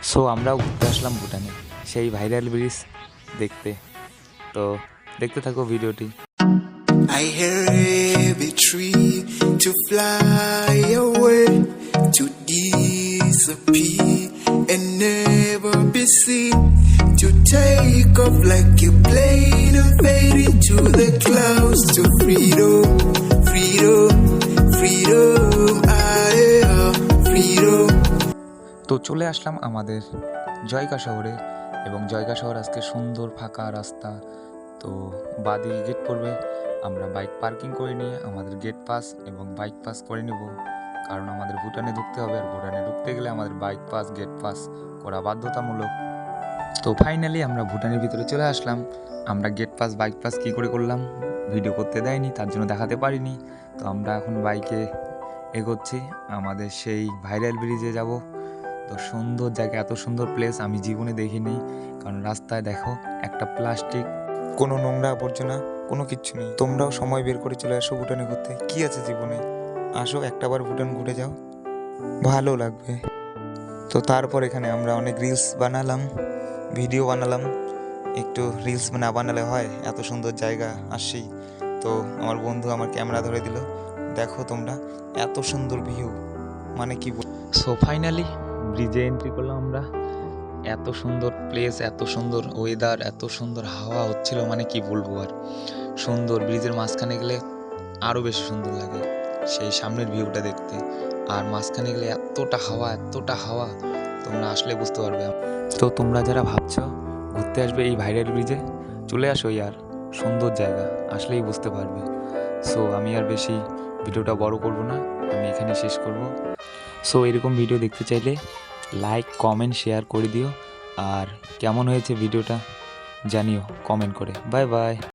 So আমরাও ঘুরতে আসলাম ভুটানে সেই ভাইরাল ব্রিজ দেখতে। তো দেখতে থাকো ভিডিওটি। I hear every tree to fly away, to disappear and never be seen, to take off like a plane and fade into the clouds, to freedom, freedom, freedom, freedom. তো চলে আসলাম আমাদের জয়কা শহরে, এবং জয়কা শহর আজকে সুন্দর ফাঁকা রাস্তা। তো বাদিকে গেট পড়বে, আমরা বাইক পার্কিং করে নিয়ে আমাদের গেট পাস এবং বাইক পাস করে নেব, কারণ আমাদের ভুটানে ঢুকতে হবে, আর ভুটানে ঢুকতে গেলে আমাদের বাইক পাস গেট পাস করা বাধ্যতামূলক। তো ফাইনালি আমরা ভুটানের ভিতরে চলে আসলাম। আমরা গেট পাস বাইক পাস কী করে করলাম ভিডিও করতে দেয়নি, তার জন্য দেখাতে পারিনি। তো আমরা এখন বাইকে এগোচ্ছি আমাদের সেই ভাইরাল ব্রিজে যাব। তো সুন্দর জায়গা, এত সুন্দর প্লেস আমি জীবনে দেখিনি, কারণ রাস্তায় দেখো একটা প্লাস্টিক, কোনো নোংরা আবর্জনা, কোনো কিচ্ছু নেই। তোমরাও সময় বের করে চলে আসো ভুটানে ঘুরতে, কি আছে জীবনে, আসো একটাবার ভুটান ঘুরে যাও, ভালো লাগবে। তো তারপর এখানে আমরা অনেক রিলস বানালাম, ভিডিও বানালাম। একটু রিলস না বানালে হয়, এত সুন্দর জায়গা আসি। তো আমার বন্ধু আমার ক্যামেরা ধরে দিল, দেখো তোমরা এত সুন্দর ভিউ, মানে কি। সো ফাইনালি ব্রিজে এন্ট্রি করলাম আমরা। এত সুন্দর প্লেস, এত সুন্দর ওয়েদার, এত সুন্দর হাওয়া হচ্ছিল, মানে কি বলবো আর। সুন্দর ব্রিজের মাঝখানে গেলে আরও বেশি সুন্দর লাগে সেই সামনের ভিউটা দেখতে, আর মাঝখানে গেলে এতটা হাওয়া তোমরা আসলে বুঝতে পারবে। তো তোমরা যারা ভাবছো ঘুরতে আসবে এই ভাইরাল ব্রিজে, চলে আসো, আর সুন্দর জায়গা, আসলেই বুঝতে পারবে। সো আমি আর বেশি ভিডিওটা বড় করব না, আমি এখানে শেষ করব। সো এরকম ভিডিও দেখতে চাইলে লাইক কমেন্ট শেয়ার করে দিও, আর কেমন হয়েছে ভিডিওটা জানিও কমেন্ট করে। Bye bye.